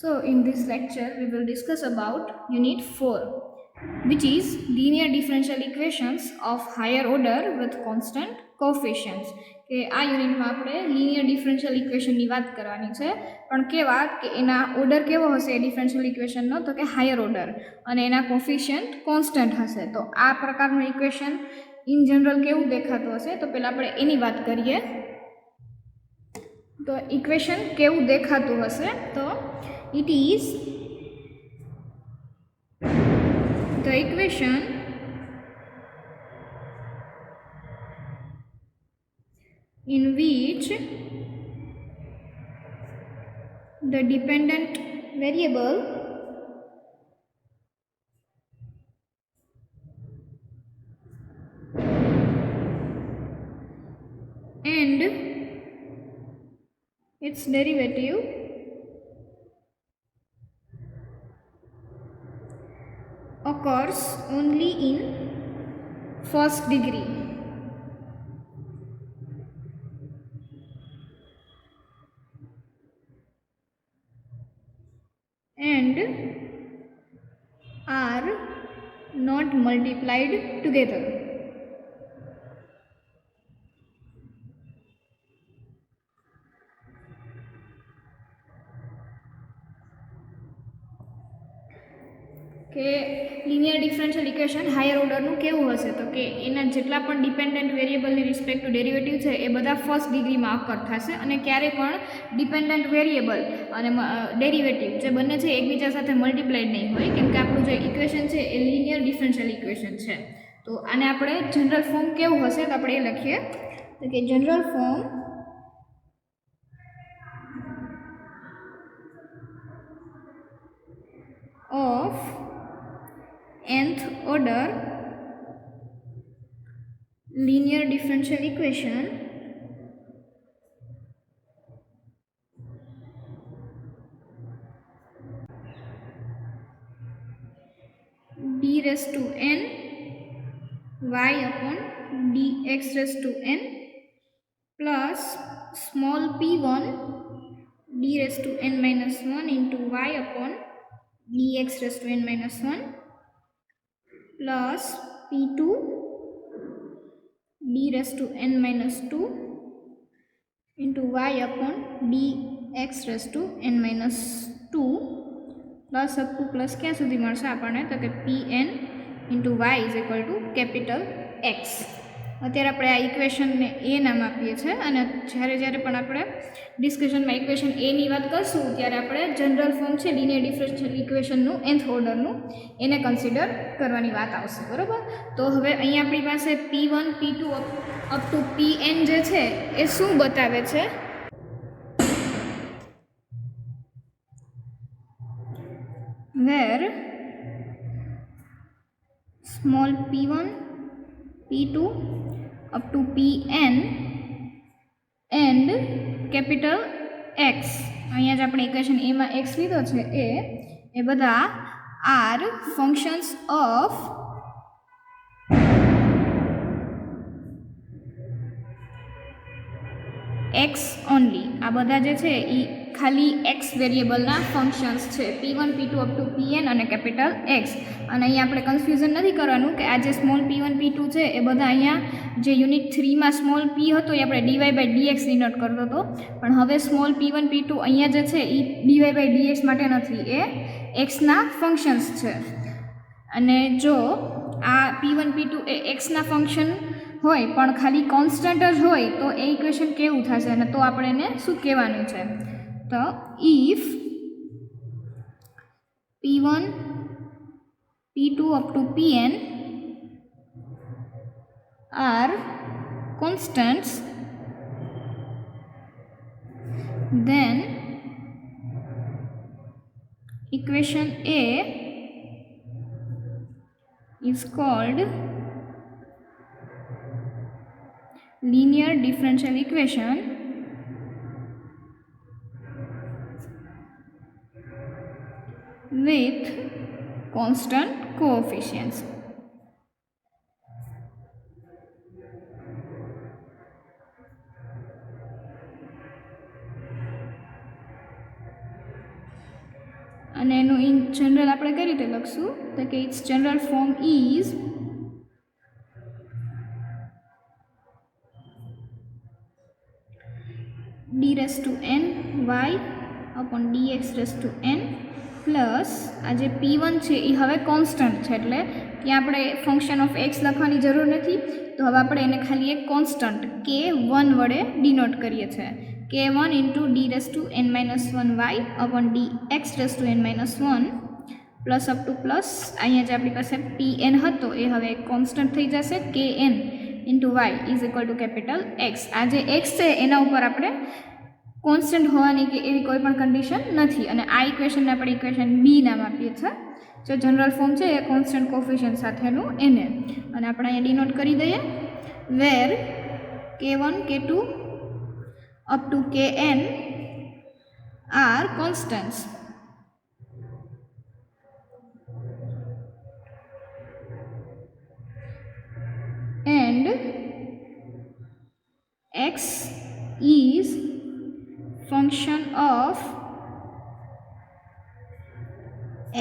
So in this lecture we will discuss about unit 4, which is linear differential equations of higher order with constant coefficients. કે આ યુનિટમાં આપણે linear differential ઇક્વેશનની વાત કરવાની છે, પણ કેવા કે એના ઓર્ડર કેવો હશે ડિફરન્શિયલ ઇક્વેશનનો, તો કે હાયર ઓર્ડર, અને એના કોફિશિયન્ટ કોન્સ્ટન્ટ હશે. તો આ પ્રકારનું ઇક્વેશન ઇન જનરલ કેવું દેખાતું હશે, તો પહેલાં આપણે એની વાત કરીએ. તો ઇક્વેશન કેવું દેખાતું હશે, તો it is the equation in which the dependent variable and its derivative occurs only in first degree and are not multiplied together. કે લિનિયર ડિફરન્શિયલ ઇક્વેશન હાયર ઓર્ડરનું કેવું હશે, તો કે એના જેટલા પણ ડિપેન્ડન્ટ વેરિયેબલની રિસ્પેક્ટ ટુ ડેરિવેટિવ છે એ બધા ફર્સ્ટ ડિગ્રીમાં અકર થશે, અને ક્યારેય પણ ડિપેન્ડન્ટ વેરિયેબલ અને ડેરિવેટિવ જે બંને છે એકબીજા સાથે મલ્ટીપ્લાઇડ નહીં હોય, કેમ કે આપણું જે ઇક્વેશન છે એ લિનિયર ડિફરન્શિયલ ઇક્વેશન છે. તો આને આપણે જનરલ ફોર્મ કેવું હશે, તો આપણે એ લખીએ. તો કે general form of nth order linear differential equation d raised to n y upon dx raised to n plus small p1 d raised to n minus 1 into y upon dx raised to n minus 1 plus p2 d raised to n minus 2 into y upon dx raised to n minus 2 plus up to plus क्या સુધી મળશે આપણને, તો કે pn into y is equal to capital X. અત્યારે આપણે આ ઇક્વેશનને એ નામ આપીએ છીએ, અને જ્યારે પણ આપણે ડિસ્કશનમાં ઇક્વેશન એની વાત કરશું ત્યારે આપણે જનરલ ફોર્મ છે લિનિયર ડિફરન્શિયલ ઇક્વેશનનું nth ઓર્ડરનું એને કન્સિડર કરવાની વાત આવશે, બરાબર. તો હવે અહીં આપણી પાસે p1 p2 up to pn જે છે એ શું બતાવે છે, where small p1 p2 up to pn and capital X, અહીંયા જ આપણે ઇક્વેશન એમાં x લીધો છે એ બધા are functions of x only. આ બધા જે છે એ ખાલી x વેરિયેબલના ફંક્શન્સ છે, p1 p2 up to pn અને કેપિટલ x. અને અહીંયા આપણે કન્ફ્યુઝન નથી કરવાનું કે આ જે સ્મોલ p1 p2 છે એ બધા અહીંયા જે યુનિટ 3માં સ્મોલ p હતો એ આપણે dy/dx ડિનોટ કરતો હતો, પણ હવે સ્મોલ p1 p2 અહીંયા જે છે એ dy/dx માટે નથી, એ xના ફંક્શન્સ છે. અને જો આ p1 p2 એ xના ફંક્શન હોય પણ ખાલી કોન્સ્ટન્ટ જ હોય તો એ ઇક્વેશન કેવું થશે, અને તો આપણે એને શું કહેવાનું છે, તો if p1 p2 up to pn are constants, then equation A is called linear differential equation with constant coefficients. અને એનું ઇન જનરલ આપણે કઈ રીતે લખશું તો કે it's general form is d raised to n y upon dx raised to n plus આ જે p1 છે એ હવે કોન્સ્ટન્ટ છે, એટલે ત્યાં આપણે ફંક્શન ઓફ x લખવાની જરૂર નથી. તો હવે આપણે એને ખાલી એક કોન્સ્ટન્ટ k1 વડે ડિનોટ કરીએ છીએ. k1 into d raised to n minus 1 y upon dx raised to n minus 1 plus up to plus અહીંયા જે આપણી પાસે pn હતો એ હવે એક કોન્સ્ટન્ટ થઈ જશે kn into Y is equal to capital X. આ જે એક્સ છે એના ઉપર આપણે કોન્સ્ટન્ટ હોવાની કે એવી કોઈ પણ કન્ડિશન નથી, અને આ ઇક્વેશનને આપણે ઇક્વેશન બી નામ આપીએ છીએ. જે જનરલ ફોર્મ છે એ કોન્સ્ટન્ટ કોફિશિયન્ટ સાથેનું એને, અને આપણે અહીંયા ડિનોટ કરી દઈએ where k1 k2 up to kn are constants. And x is function of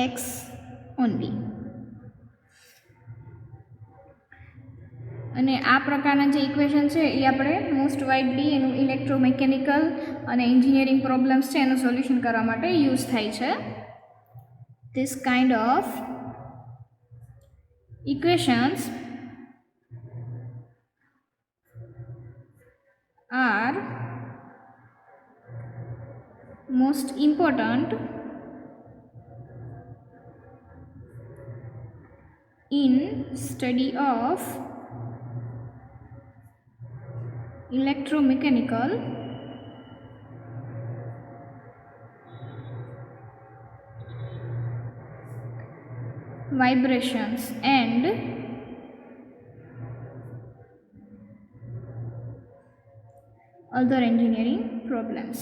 x only. અને આ પ્રકારના જે ઇક્વેશન છે એ આપણે મોસ્ટ વાઇડલી એનું ઇલેક્ટ્રોમિકેનિકલ અને એન્જિનિયરિંગ પ્રોબ્લેમ્સ છે એનું સોલ્યુશન કરવા માટે યુઝ થાય છે. This kind of equations are most important in study of electromechanical vibrations and other engineering problems.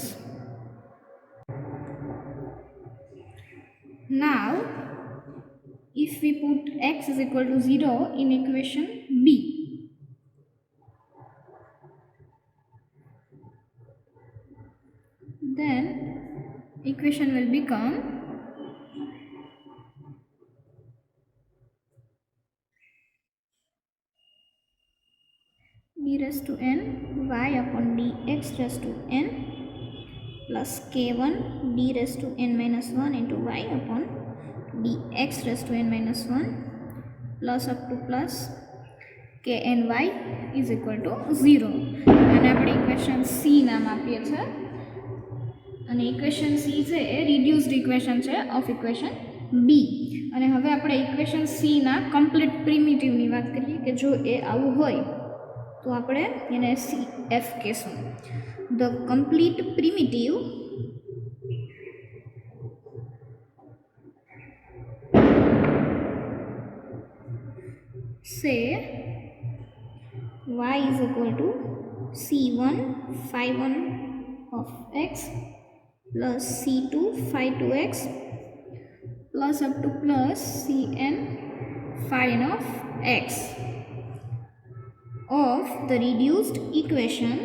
Now, if we put x is equal to 0 in equation B, then equation will become d raised to n y upon dx raised to n plus k1 d raised to n minus 1 into y upon dx raised to n minus 1 plus up to plus kny is equal to 0. અને આપણે equation C નામ આપીએ છીએ, અને equation C છે એ reduced equation છે of equation B. અને હવે આપણે ઇક્વેશન C ના કમ્પ્લીટ પ્રિમિટિવની વાત કરીએ કે જો એ આવું હોય તો આપણે એને CF કહેશું. The complete primitive say y is equal to c1 phi1 of x plus c2 phi 2x plus up to plus cn phi of x of the reduced equation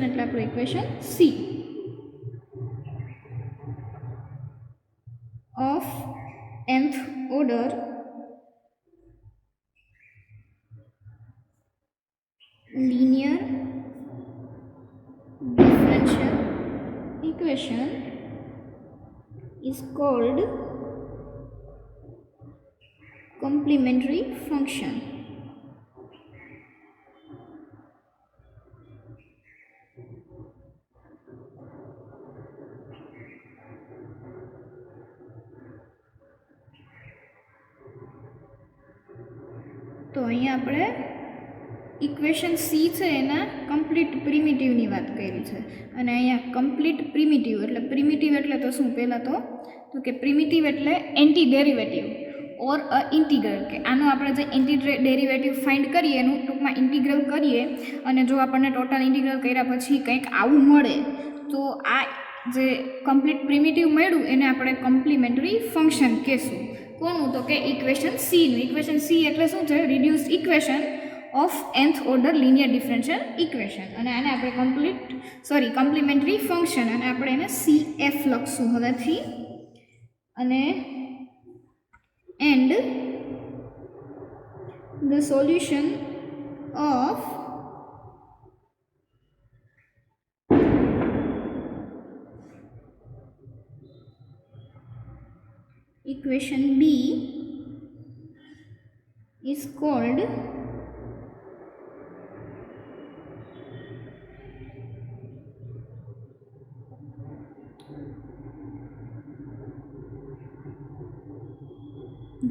એટલે આપણું equation C of nth order linear differential equation is called complementary function. તો અહીંયા આપણે equation C છે એના complete પ્રિમિટિવની વાત કરી છે, અને અહીંયા કમ્પ્લીટ પ્રિમિટિવ એટલે તો શું, પહેલાં તો કે પ્રિમિટિવ એટલે એન્ટી ડેરિવેટિવ ઓર ઇન્ટિગ્રલ, કે આનો આપણે જે એન્ટી ડેરિવેટિવ ફાઇન્ડ કરીએ એનું ટૂંકમાં ઇન્ટિગ્રલ કરીએ, અને જો આપણને ટોટલ ઇન્ટિગ્રલ કર્યા પછી કંઈક આવું મળે તો આ જે કમ્પ્લીટ પ્રિમિટિવ મળ્યું એને આપણે કોમ્પ્લિમેન્ટરી ફંક્શન કહેશું. કોનું, તો કે ઇક્વેશન Cનું. ઇક્વેશન C એટલે શું છે, reduced equation of nth order linear differential equation. અને આને આપણે કમ્પ્લિમેન્ટરી ફંક્શન, અને આપણે એને CF લખશું હવેથી. અને and the solution of equation B is called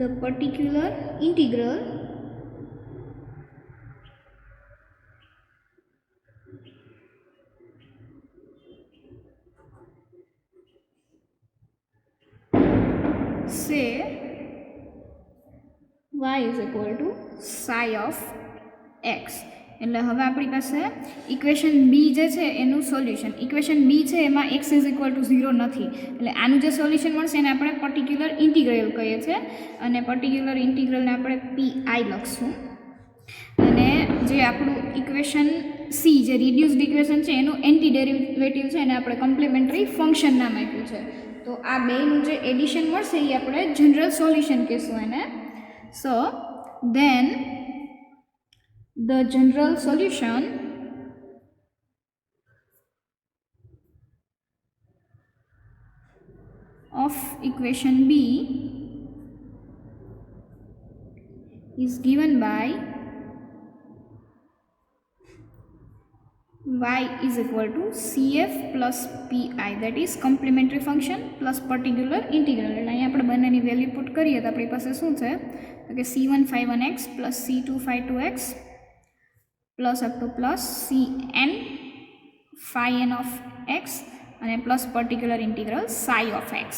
the particular integral say y is equal to psi of x. એટલે હવે આપણી પાસે ઇક્વેશન બી જે છે એનું સોલ્યુશન, ઇક્વેશન બી છે એમાં x ઇઝ ઇક્વલ ટુ 0 નથી, એટલે આનું જે સોલ્યુશન મળશે એને આપણે પર્ટિક્યુલર ઇન્ટિગ્રલ કહીએ છીએ. અને પર્ટિક્યુલર ઇન્ટિગ્રલને આપણે PI લખશું. અને જે આપણું ઇક્વેશન સી જે રિડ્યુસ્ડ ઇક્વેશન છે એનું એન્ટી ડેરિવેટિવ છે એને આપણે કોમ્પ્લિમેન્ટરી ફંક્શન નામ આપ્યું છે. તો આ બેનું જે એડિશન મળશે એ આપણે જનરલ સોલ્યુશન કહીશું એને. સો then the general solution of equation B is given by y is equal to CF plus PI, that is complementary function plus particular integral. એટલે અહીં આપણે બંનેની વેલ્યુ પુટ કરીએ તો આપણી પાસે શું છે તો કે C1 x plus C2 2x plus up to plus CN phi n of x અને plus particular integral psi of x.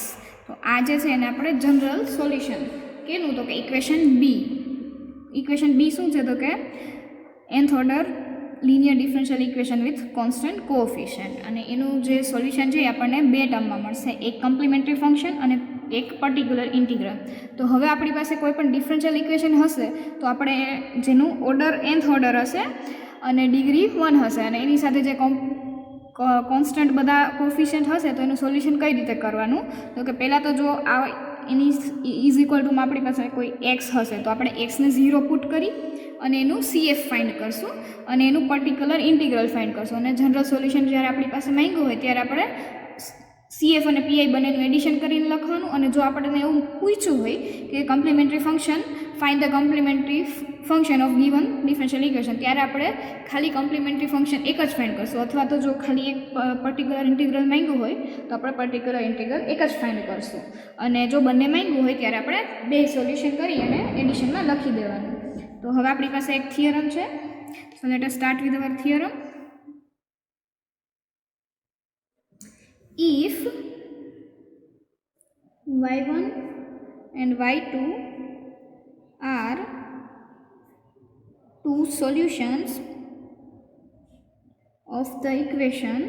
તો આ જે છે એને આપણે જનરલ સોલ્યુશન કેનું તો કે ઇક્વેશન બી શું છે તો કે nth order linear differential equation with constant coefficient. અને એનું જે સોલ્યુશન છે એ આપણને બે ટર્મમાં મળશે, એક કમ્પ્લિમેન્ટરી ફંક્શન અને એક પર્ટિક્યુલર ઇન્ટિગ્રલ. તો હવે આપણી પાસે કોઈ પણ ડિફરન્શિયલ ઇક્વેશન હશે તો આપણે જેનું ઓર્ડર nth ઓર્ડર હશે અને ડિગ્રી 1 હશે, અને એની સાથે જે કોન્સ્ટન્ટ બધા કોએફિશિયન્ટ હશે તો એનું સોલ્યુશન કઈ રીતે કરવાનું તો કે પહેલાં તો જો આ એની ઇઝ ઇક્વલ ટુમાં આપણી પાસે કોઈ એક્સ હશે તો આપણે એક્સને 0 પુટ કરી અને એનું CF ફાઇન્ડ કરશું અને એનું પર્ટિક્યુલર ઇન્ટિગ્રલ ફાઇન્ડ કરશું. અને જનરલ સોલ્યુશન જ્યારે આપણી પાસે માંગ્યું હોય ત્યારે આપણે CF અને PI બંનેનું એડિશન કરીને લખવાનું. અને જો આપણને એવું પૂછ્યું હોય કે complementary function find the complementary function of given differential equation, ત્યારે આપણે ખાલી કમ્પ્લિમેન્ટરી ફંક્શન એક જ ફાઇન્ડ કરશું, અથવા તો જો ખાલી એક પર્ટિક્યુલર ઇન્ટિગ્રલ માંગ્યું હોય તો આપણે પર્ટિક્યુલર ઇન્ટિગ્રલ એક જ ફાઇન્ડ કરશું. અને જો બંને માંગ્યું હોય ત્યારે આપણે બે સોલ્યુશન કરી અને એડિશનમાં લખી દેવાનું. તો હવે આપણી પાસે એક થિયરમ છે. So let us start with our theorem. If y1 and y2 are two solutions of the equation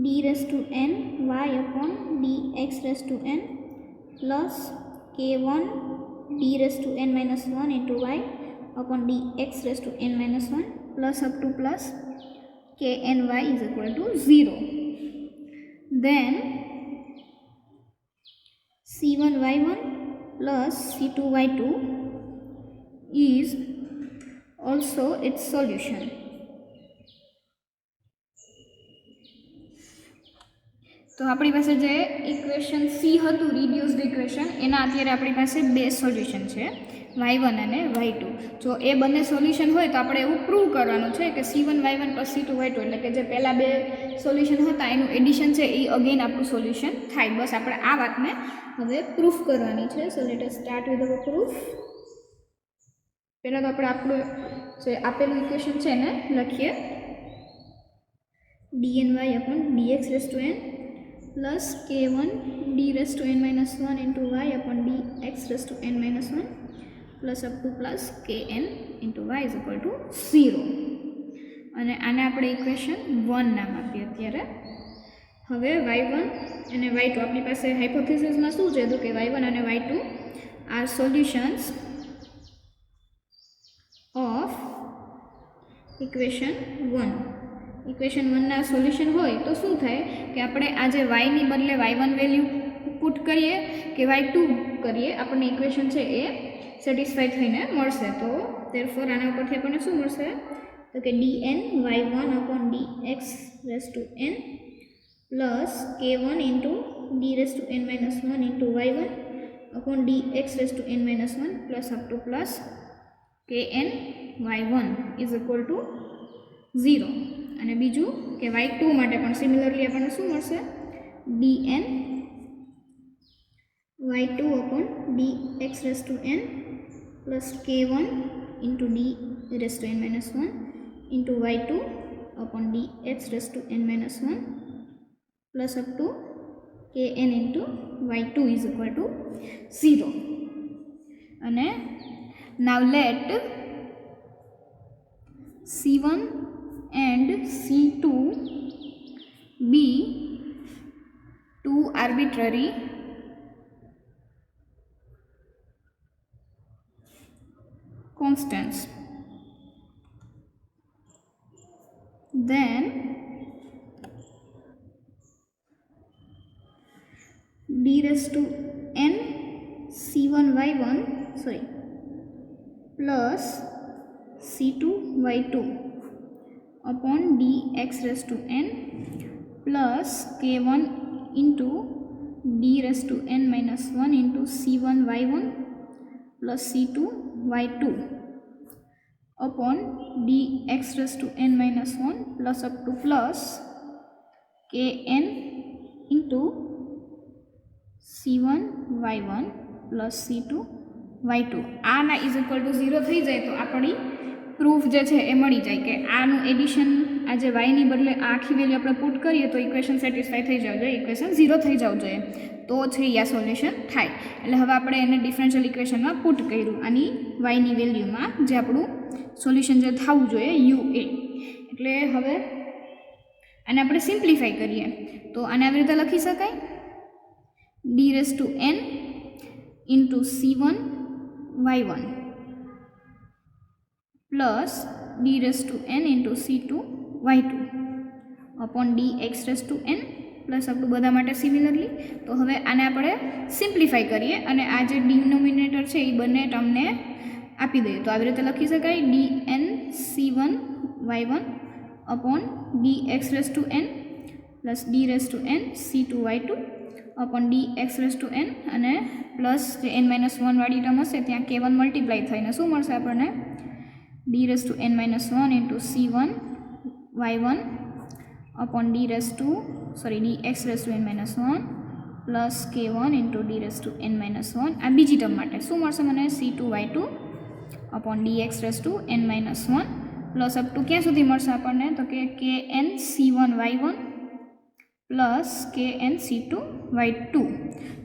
d raised to n y upon dx raised to n plus k1 d raised to n minus 1 into y upon dx raised to n minus 1 plus up to plus kny is equal to 0. Then c1 y1 plus c2 y2 is also its solution. તો આપણી પાસે જે equation C હતું reduced equation એના અત્યારે આપણી પાસે બે સોલ્યુશન છે, y1 અને y2. જો એ બંને સોલ્યુશન હોય તો આપણે એવું પ્રૂવ કરવાનું છે કે c1 y1 plus c2 y2 એટલે કે જે પહેલાં બે સોલ્યુશન હતા એનું એડિશન છે એ અગેન આપણું સોલ્યુશન થાય. બસ આપણે આ વાતને હવે પ્રૂફ કરવાની છે. So let us start with our proof. પહેલાં તો આપણે આપણું જે આપેલું ઇક્વેશન છે એને લખીએ. dny upon dx raised to n plus k1 d raised to n minus 1 into y upon dx raised to n minus 1 plus up to plus kn into y is equal to 0. અને આને આપણે equation 1 નામ આપીએ અત્યારે. હવે y1 અને y2 આપણી પાસે હાઇપોથેસિસમાં શું છે તો કે y1 અને y2 are solutions of equation 1. Equation 1ના સોલ્યુશન હોય તો શું થાય કે આપણે આ જે yની બદલે y1 વેલ્યુ પુટ કરીએ કે y2 કરીએ, આપણને ઇક્વેશન છે એ સેટિસ્ફાઈ થઈને મળશે. તો ધેરફોર આના ઉપરથી આપણને શું મળશે તો કે dn y1 upon dx raised to n plus k1 into d raised to n minus 1 into y1 upon dx raised to n minus 1 plus up to plus kn y1 is equal to 0. અને બીજું કે y2 માટે પણ similarly આપણને શું મળશે dn y2 upon dx raised to n plus k1 into d raised to n minus 1 into y2 upon dx raised to n minus 1 plus up to kn into y2 is equal to 0. And now let c1 and c2 be two arbitrary constants. Then d raised to n c1 y1 plus c2 y2 upon dx raised to n plus k1 into d raised to n minus 1 into c1 y1 plus c2 y2 upon dx raised to n minus 1 plus up to plus kn into c1 y1 plus c2 y2. આના is equal two 0 થઈ જાય તો આપણી proof જે છે એ મળી જાય કે આનું એડિશન આ જે વાયની બદલે આખી વેલ્યુ આપણે પુટ કરીએ તો ઇક્વેશન સેટિસ્ફાઈ થઈ જવું જોઈએ, ઇક્વેશન 0 થઈ જવું જોઈએ તો છે આ સોલ્યુશન થાય. એટલે હવે આપણે એને ડિફરન્શિયલ ઇક્વેશનમાં પુટ કર્યું આની વાયની વેલ્યુમાં, જે આપણું સોલ્યુશન જે થવું જોઈએ યુ એ. એટલે હવે આને આપણે સિમ્પ્લિફાઈ કરીએ તો આને આવી રીતે લખી શકાય d raised to n into c1 y1 plus d raised to n into c2 y2 upon dx raised to n plus આપણું બધા માટે સિમિલરલી. તો હવે આને આપણે સિમ્પ્લિફાઈ કરીએ અને આ જે ડિનોમિનેટર છે એ બંને ટર્મને આપી દઈએ તો આવી રીતે લખી શકાય dn c1 y1 upon dx raised to n plus d raised to n c2 y2 upon dx raised to n અને પ્લસ જે n - 1 વાળી ટર્મ હશે ત્યાં k1 મલ્ટીપ્લાય થઈને શું મળશે આપણને d raised to n - 1 into c1 y1 upon dx raised to n - 1 plus k1 into d raised to n - 1. આ બીજી ટર્મ માટે શું મળશે મને c2 y2 upon dx raised to n - 1 plus up two ક્યાં સુધી મળશે આપણને તો કે kn c1 y1 plus kn c2 y2.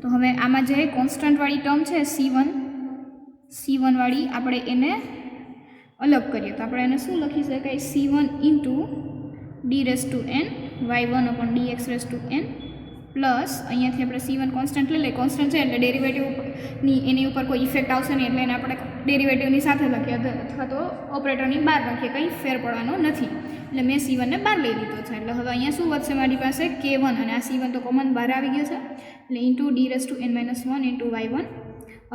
તો હવે આમાં જે કોન્સ્ટન્ટવાળી ટર્મ છે c1 વાળી આપણે એને અલગ કરીએ તો આપણે એને શું લખી શકાય c1 into d raised to n y1 upon dx raised to n plus અહીંયાથી આપણે c1 કોન્સ્ટન્ટ લઈ લઈએ, કોન્સ્ટન્ટ છે એટલે ડેરિવેટિવની એની ઉપર કોઈ ઇફેક્ટ આવશે નહીં એટલે એને આપણે ડેરિવેટિવની સાથે લખીએ અથવા તો ઓપરેટરની બહાર લખીએ, કંઈ ફેર પડવાનો નથી. એટલે મેં c1ને બહાર લઈ લીધો છે. એટલે હવે અહીંયા શું વધશે મારી પાસે k1 અને આ c1 તો કોમન બહાર આવી ગયો છે એટલે into d raised to n - 1 into y1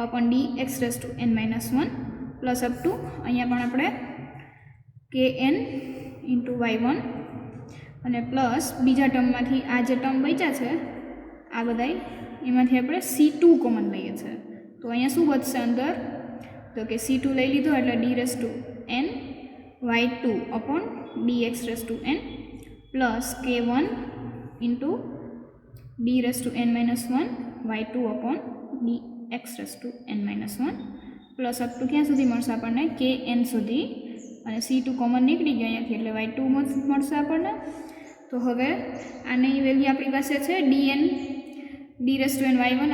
upon dx raised to n - 1 plus up two અહીંયા પણ આપણે kn ઇન્ટુ y1 અને પ્લસ બીજા ટર્મમાંથી આ જે ટર્મ બચ્યા છે આ બધાય એમાંથી આપણે c2 કોમન લઈએ છીએ તો અહીંયા શું વધશે અંદર તો કે c2 લઈ લીધો એટલે d raised to n y2 upon dx raised to n plus k1 into d raised to n - 1 y2 upon dx raised to n - 1 plus up two ક્યાં સુધી મળશે આપણને kn સુધી અને c2 કોમન નીકળી ગયા અહીંયાથી એટલે y2 મળશે આપણને. તો હવે આની વેલ્યુ આપણી પાસે છે dn d raised to n y1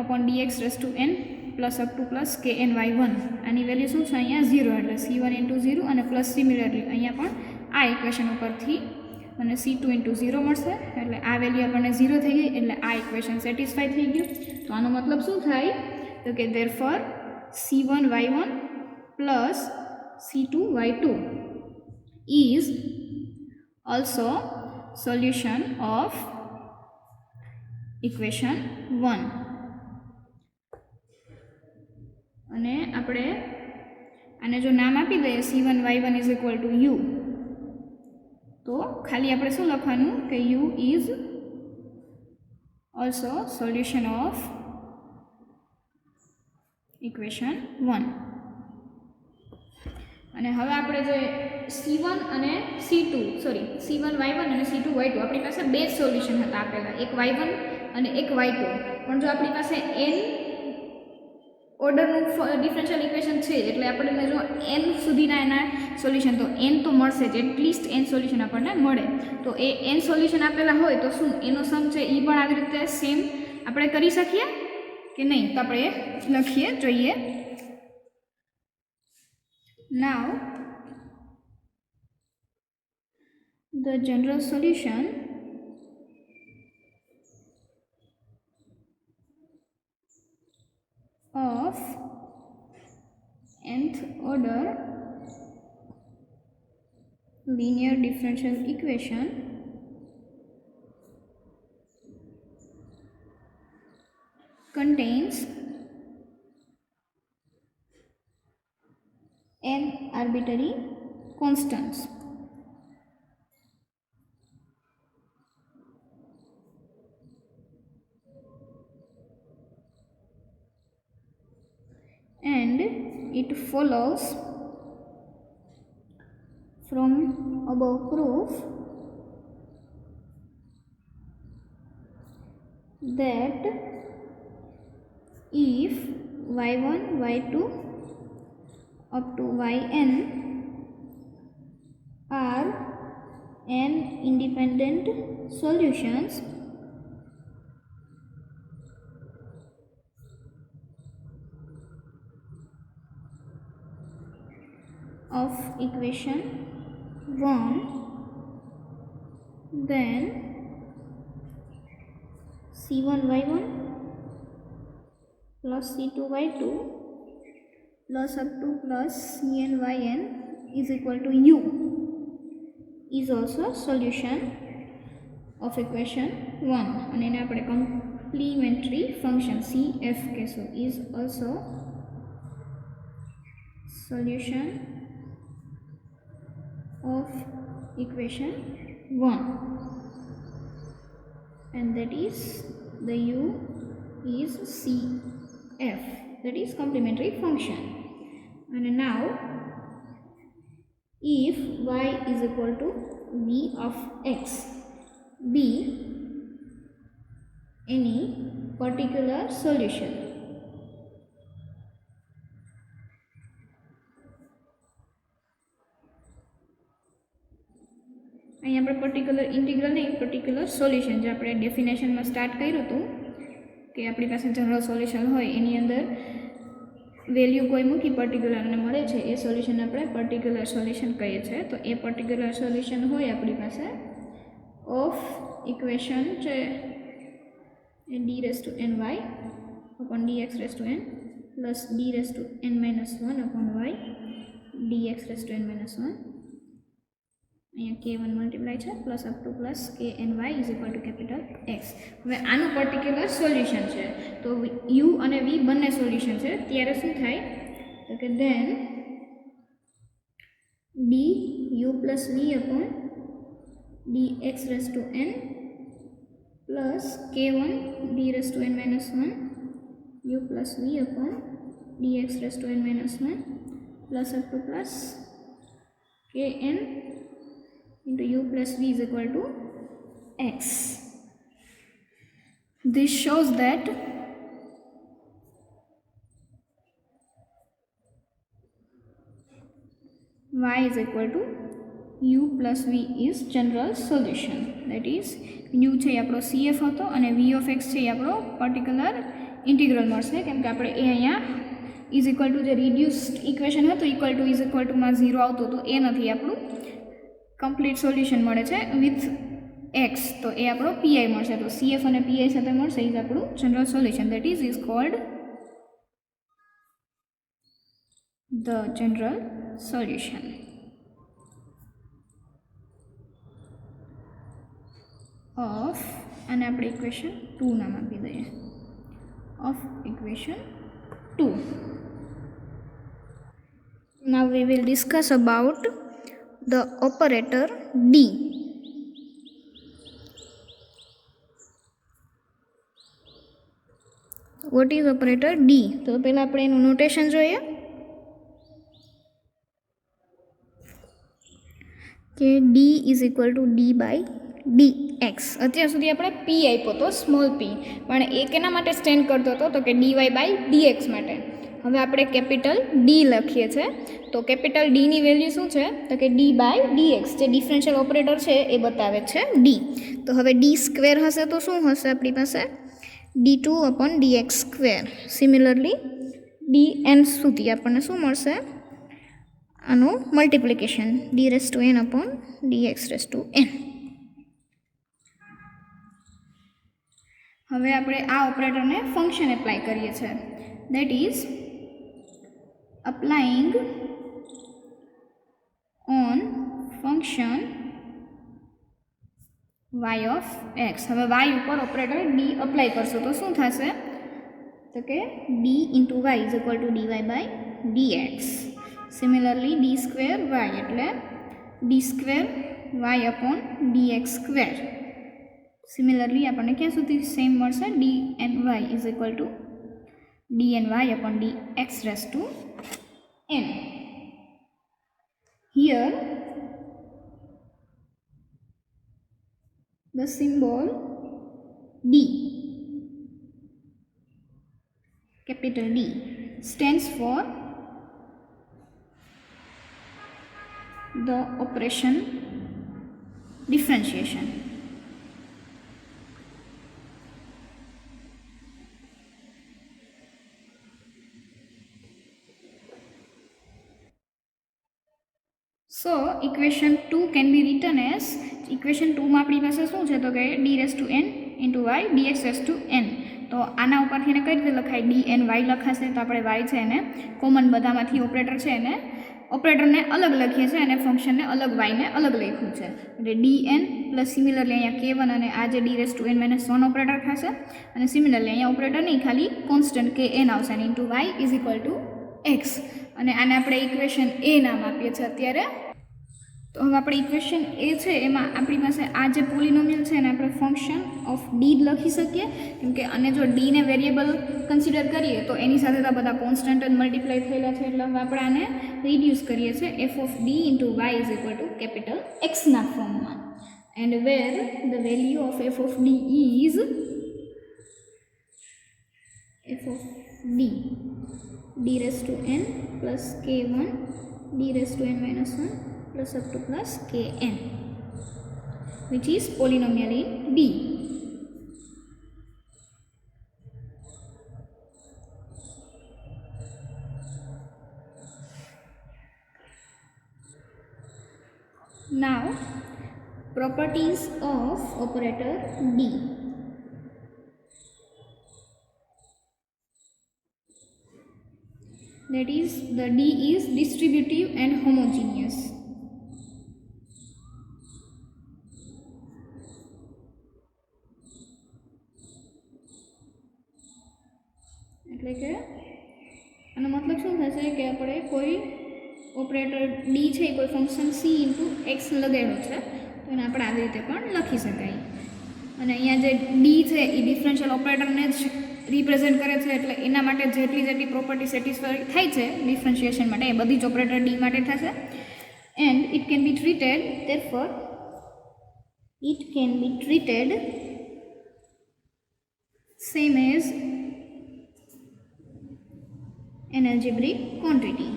upon dx raised to n plus up to plus kn y1. આની વેલ્યુ શું છે અહીંયા 0 એટલે c1 ઇન્ટુ 0 અને પ્લસ સિમિલરલી અહીંયા પણ આ ઇક્વેશન ઉપરથી અને C2 ઇન્ટુ 0 મળશે, એટલે આ વેલ્યુ આપણને 0 થઈ ગઈ, એટલે આ ઇક્વેશન સેટિસ્ફાઈ થઈ ગયું. તો આનો મતલબ શું થાય? તો કે therefore C1y1 plus C2y2 is also solution of equation 1. અને આપણે આને જો નામ આપી દઈએ C1y1 is equal to u, તો ખાલી આપણે શું લખવાનું કે u is also solution of equation 1. અને હવે આપણે જે C1 અને C1y1 અને C2y2 આપણી પાસે બે સોલ્યુશન હતા આપેલા, એક y1 અને એક y2. પણ જો આપણી પાસે n ઓર્ડરનું ડિફરન્શિયલ ઇક્વેશન છે, એટલે આપણને જો n સુધીના એના સોલ્યુશન, તો n તો મળશે જ, એટલીસ્ટ n સોલ્યુશન આપણને મળે. તો એ n સોલ્યુશન આપેલા હોય તો શું એનો સમ છે એ પણ આવી રીતે સેમ આપણે કરી શકીએ કે નહીં? તો આપણે લખીએ, જોઈએ. Now the general solution of nth order linear differential equation contains n arbitrary constants and it follows from above proof that if y1, y2 up to yn are n independent solutions of equation 1, then C1y1 plus C2y2 plus up to plus Cn is equal to u is also solution of equation 1. અને એને આપણે complementary function CF કહેશું, is also solution of equation 1, and that is the u is CF, that is complementary function. And now if y is equal to v of x be any particular solution, અહીં આપણે particular integral નહીં, particular solution જે આપણે ડેફિનેશનમાં start કર્યું હતું કે આપણી પાસે જનરલ સોલ્યુશન હોય એની અંદર વેલ્યુ કોઈ મૂકી પર્ટિક્યુલરને મળે છે, એ સોલ્યુશન આપણે પર્ટિક્યુલર સોલ્યુશન કહીએ છીએ. તો એ પર્ટિક્યુલર સોલ્યુશન હોય આપણી પાસે ઓફ ઇક્વેશન છે d⁻ny upon dx⁻n plus d⁻n−1 upon y dx⁻n−1, અહીંયા k1 મલ્ટીપ્લાય છે plus up to plus kny is equal to capital x. હવે આનું પર્ટિક્યુલર સોલ્યુશન છે, તો u અને v બંને સોલ્યુશન છે, ત્યારે શું થાય તો કે then du plus v upon dx⁻n plus k1 d⁻n−1 u plus v upon dx⁻n−1 plus up to plus kn into u plus v is equal to x. This shows that y is equal to u plus v is general solution. That is u છે આપણો CF હતો અને v of x છે આપણો particular integral મળશે, કેમ કે આપણે એ અહીંયા ઇઝ ઇક્વલ ટુ જે રિડ્યુસ્ડ ઇક્વેશન હતું ઇક્વલ ટુ માં 0 આવતો હતો એ નથી આપણું કમ્પ્લીટ સોલ્યુશન મળે છે વિથ એક્સ, તો એ આપણો પીઆઈ મળશે. તો સીએફ અને પીઆઈ સાથે મળશે ઇઝ આપણું general solution. That is called the general solution of, અને આપણે ઇક્વેશન 2 નામ આપી દઈએ, of equation 2. Now we will discuss about the operator D. What is operator D? તો પહેલાં આપણે એનું નોટેશન જોઈએ કે D is equal to D by dx. અત્યાર સુધી આપણે p આપ્યો હતો, સ્મોલ p, પણ એ કેના માટે સ્ટેન્ડ કરતો હતો તો કે dy બાય dx માટે. હવે આપણે કેપિટલ D લખીએ છીએ, તો કેપિટલ D ની વેલ્યુ શું છે તો કે d બાય dx, જે ડિફરન્શિયલ ઓપરેટર છે એ બતાવે છે d. તો હવે d સ્ક્વેર હશે તો શું હશે આપણી પાસે d2 upon dx square. Similarly dn સુધી આપણને શું મળશે, આનું multiplication d raise to n upon dx raise to n. હવે આપણે આ ઓપરેટરને ફંક્શન એપ્લાય કરીએ છીએ. That is applying on function y of x. હવે y ઉપર ઓપરેટર d અપ્લાય કરશો તો શું થશે તો કે d into Y is equal to dy by dx. Similarly d square y એટલે d square y upon dx square. Similarly આપણને ક્યાં સુધી સેમ મળશે, d N Y is equal to d N Y upon dx raise to n. Here the symbol D, capital D, stands for the operation differentiation. So equation 2 can be written as, equation 2 માં આપણી પાસે શું છે તો કે d raise to n into y dx raise to n. તો આના ઉપરથી એને કઈ રીતે લખાય, d n y લખાશે. તો આપણે y છે એને કોમન બધામાંથી ઓપરેટર છે એને ઓપરેટરને અલગ લખીએ છીએ અને ફંક્શનને અલગ, વાયને અલગ લખ્યું છે. એટલે ડી એન પ્લસ સિમિલરલી અહીંયા k1 અને આ જે D raise to n minus 1 operator થશે, અને સિમિલરલી અહીંયા ઓપરેટર નહીં, ખાલી કોન્સ્ટન્ટ કે એન આવશે, અને into Y is equal to X. અને આને આપણે ઇક્વેશન એ નામ આપીએ છીએ અત્યારે. તો હવે આપણે ઇક્વેશન એ છે એમાં આપણી પાસે આ જે પોલિનોમિયલ છે એને આપણે ફંક્શન ઓફ ડી લખી શકીએ, કેમકે અને જો ડીને વેરિયેબલ કન્સિડર કરીએ તો એની સાથે તો બધા કોન્સ્ટન્ટ જ મલ્ટીપ્લાય થયેલા છે. એટલે હવે આપણે આને રિડ્યુસ કરીએ છીએ F of D into Y is equal to capital એક્સના ફોર્મમાં. And where the value of F of D is F of D D raise to N plus k1 D raise to n minus 1 plus up to plus kn, which is polynomial in D. Now properties of operator D. That is, the D is distributive and homogeneous. એટલે કે આનો મતલબ શું થશે કે આપણે કોઈ operator D છે એ કોઈ ફંક્શન સી ઇન્ટુ એક્સ લગાવ્યો છે તો એને આપણે આવી રીતે પણ લખી શકાય. અને અહીંયા જે ડી છે એ ડિફરન્શિયલ ઓપરેટરને જ રિપ્રેઝેન્ટ કરે છે, એટલે એના માટે જેટલી પ્રોપર્ટી સેટિસ્ફાઈ થાય છે ડિફરન્શિએશન માટે એ બધી જ ઓપરેટર ડી માટે થશે. And it can be treated, therefore it can be treated same as an algebraic quantity.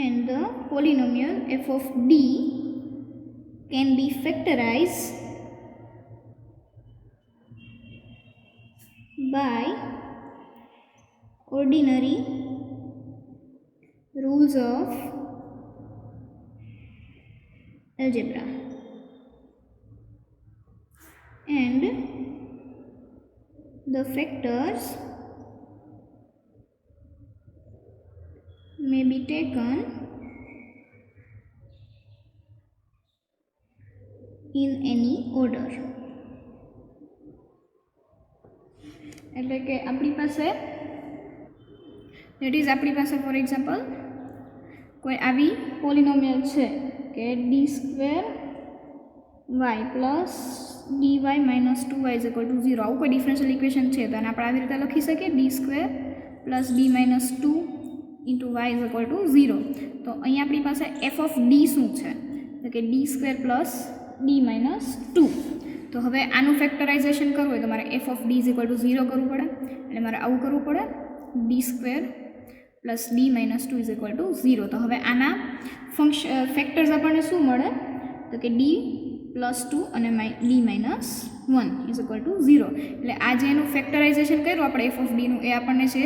And the polynomial f of d can be factorized by ordinary rules of algebra and the factors may be taken in any order. એટલે કે આપણી પાસે that is આપણી પાસે for example કોઈ આવી પોલિનોમિયલ છે કે d² y plus dy minus 2y is equal two 0. આવું કોઈ ડિફરન્શિયલ ઇક્વેશન છે તો એને આપણે આવી રીતે લખી શકીએ d² plus d minus 2 into y is equal two 0. તો અહીંયા આપણી પાસે f ઓફ d શું છે તો કે d² પ્લસ d માઇનસ 2. તો હવે આનું ફેક્ટરાઇઝેશન કરવું હોય તો મારે f of d is equal two 0 કરવું પડે એટલે મારે આવું કરવું પડે d² plus d minus 2 is equal two 0. તો હવે આના ફેક્ટર્સ આપણને શું મળે તો કે d પ્લસ 2 અને d minus 1 is equal two 0. એટલે આ જે એનું ફેક્ટરાઇઝેશન કર્યું આપણે એફ ઓફ ડીનું એ આપણને છે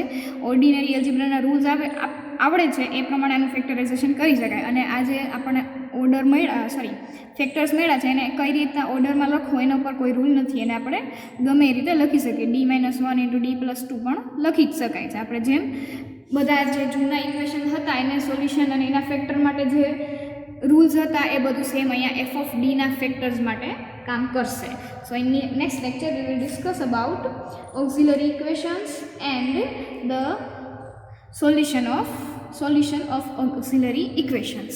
ઓર્ડિનરી એલ્જિબ્રાના રૂલ્સ આવડે છે એ પ્રમાણે આનું ફેક્ટરાઇઝેશન કરી શકાય. અને આ જે આપણને ઓર્ડર મળ્યા ફેક્ટર્સ મળ્યા છે એને કઈ રીતના ઓર્ડરમાં લખવો એના પર કોઈ રૂલ નથી. એને આપણે ગમે એ રીતે લખી શકીએ. d minus 1 into d plus 2 પણ લખી જ શકાય છે. આપણે જેમ બધા જે જૂના ઇક્વેશન હતા એને સોલ્યુશન અને એના ફેક્ટર માટે જે રૂલ્સ હતા એ બધું સેમ અહીંયા એફ ઓફ ડીના ફેક્ટર્સ માટે કામ કરશે. સો in next lecture we will discuss about auxiliary equations and the solution of auxiliary equations.